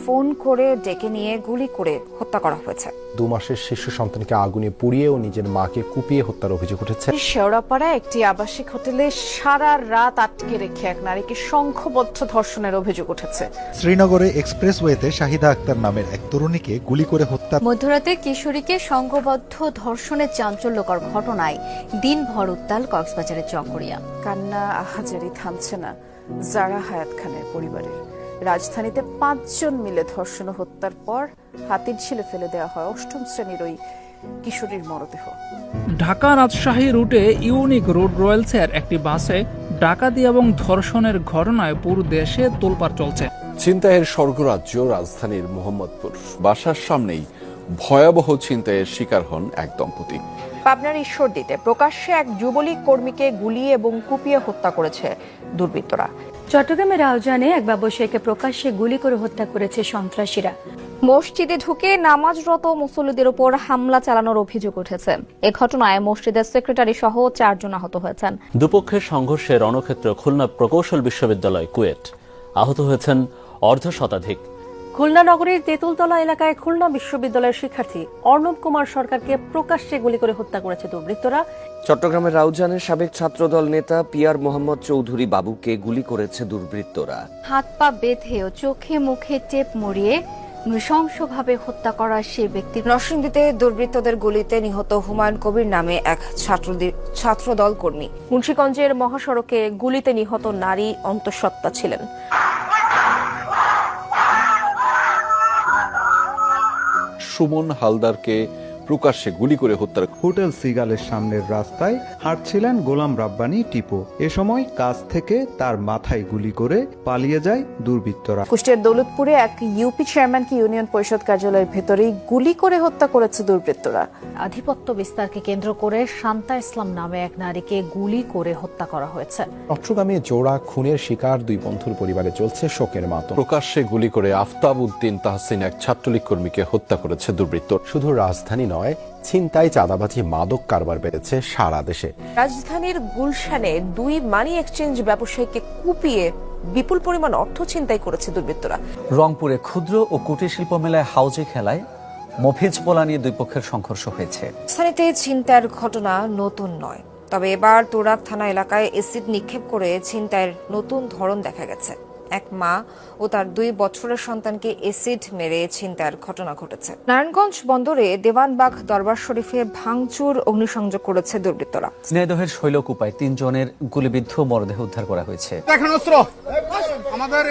Phone করে ডেকে নিয়ে গুলি করে হত্যা করা হয়েছে। 2 মাসের শিশু সন্তানকে আগুনে পুড়িয়ে ও নিজের মাকে কুপিয়ে হত্যার অভিযোগ উঠেছে। শেওড়াপাড়ায় একটি আবাসিক হোটেলে সারা রাত আটকে রেখে এক নারীকে সংঘবদ্ধ ধর্ষণের অভিযোগ উঠেছে। শ্রীনগরে এক্সপ্রেসওয়েতে শাহিদা আক্তার নামের এক তরুণীকে গুলি করে হত্যা। মধ্যরাতে কিশোরীকে সংঘবদ্ধ ধর্ষণের চাঞ্চল্যকর ঘটনায় দিনভর উত্তাল কক্সবাজারের চকরিয়া। কান্না আহাজারি থামছে না জারা হায়াত খানের পরিবারের। রাজধানীতে 5 জন মিলে ধর্ষণ ও হত্যার পর হাতির ঝিলে ফেলে দেওয়া হয় 8ম শ্রেণীর ওই কিশোরীর মরদেহ। ঢাকা রাজশাহী রুটে ইউনিক রোড রয়্যালসের একটি বাসে ডাকাতি এবং ধর্ষণের ঘটনায় পুরো দেশে তোলপাড় চলছে। ছিনতাইয়ের স্বর্গরাজ্য রাজধানীর মোহাম্মদপুর। বাসার সামনেই ভয়াবহ ছিনতাইয়ের শিকার হন এক দম্পতি। পাবনার ঈশ্বরদীতে প্রকাশ্যে এক যুবলীগ কর্মীকে গুলি এবং কুপিয়ে হত্যা করেছে দুর্বৃত্তরা। চট্টগ্রামের রাউজানে এক ব্যবসায়ীকে প্রকাশ্যে গুলি করে হত্যা করেছে সন্ত্রাসীরা। মসজিদে ঢুকে নামাজরত মুসল্লিদের উপর হামলা চালানোর অভিযোগ উঠেছে। এ ঘটনায় মসজিদের সেক্রেটারি সহ 4 জন আহত হয়েছেন। দুপক্ষের সংঘর্ষে রণক্ষেত্র খুলনা প্রকৌশল বিশ্ববিদ্যালয় কুয়েট। আহত হয়েছেন অর্ধশতাধিক। খুলনা নগরীর তেঁতুলতলা এলাকায় খুলনা বিশ্ববিদ্যালয়ের শিক্ষার্থী অর্ণব কুমার সরকারকে প্রকাশ্যে গুলি করে হত্যা করেছে দুর্বৃত্তরা। চট্টগ্রামের রাউজানের সাবেক ছাত্রদল নেতা পিয়ার মোহাম্মদ চৌধুরী বাবুকে গুলি করেছে দুর্বৃত্তরা। হাত পা বেঁধে ও চোখে মুখে টেপ মরিয়ে নৃশংসভাবে হত্যা করা সেই ব্যক্তি। নরসিংদীতে দুর্বৃত্তদের গুলিতে নিহত হুমায়ুন কবির নামে এক ছাত্রদল কর্মী। মুন্সিগঞ্জের মহাসড়কে গুলিতে নিহত নারী অন্তঃসত্ত্বা ছিলেন। সুমন হালদারকে প্রকাশ্যে গুলি করে হত্যার। হোটেল সিগালের সামনের রাস্তায় হাঁটছিলেন গোলাম রাব্বানী টিপু। এ সময় কাছ থেকে তার মাথায় গুলি করে পালিয়ে যায় দুর্বৃত্তরা। কুষ্টিয়ার দৌলতপুরে এক ইউপি চেয়ারম্যানকে ইউনিয়ন পরিষদ কার্যালয়ের ভেতরেই গুলি করে হত্যা করেছে দুর্বৃত্তরা। আধিপত্য বিস্তারকে কেন্দ্র করে শান্তা ইসলাম নামে এক নারীকে গুলি করে হত্যা করা হয়েছে। চট্টগ্রামে জোড়া খুনের শিকার 2 বন্ধুর পরিবারে চলছে শোকের মাতম। প্রকাশ্যে গুলি করে আফতাব উদ্দিন তাহসিন এক ছাত্রলীগ কর্মীকে হত্যা করেছে দুর্বৃত্ত। শুধু রাজধানী নয়, ছিনতাই, চাঁদাবাজি, মাদক কারবার বেড়েছে সারা দেশে। রাজধানীর গুলশানে 2 মানি এক্সচেঞ্জ ব্যবসায়ীকে কুপিয়ে বিপুল পরিমাণ অর্থ ছিনতাই করেছে দুর্বৃত্তরা। রংপুরে ক্ষুদ্র ও কুটির শিল্প মেলায় হাউজে খেলায় মফিজ পোলা নিয়ে 2 পক্ষের সংঘর্ষ হয়েছে। স্থানীয়তে ছিনতাইয়ের ঘটনা নতুন নয়, তবে এবার তোরাব থানা এলাকায় এসিড নিক্ষেপ করে ছিনতাইয়ের নতুন ধরন দেখা গেছে। এক মা ও তার 2 বছরের সন্তানকে এসিড মেরে ছিনতাইয়ের ঘটনা ঘটেছে। নারায়ণগঞ্জ বন্দরে দেওয়ানবাগ দরবার শরীফে ভাঙচুর অগ্নিসংযোগ করেছে দুর্বৃত্তরা। স্নেহদহের শৈলকুপায় 3 জনের গুলিবিদ্ধ মরদেহ উদ্ধার করা হয়েছে। আমাদের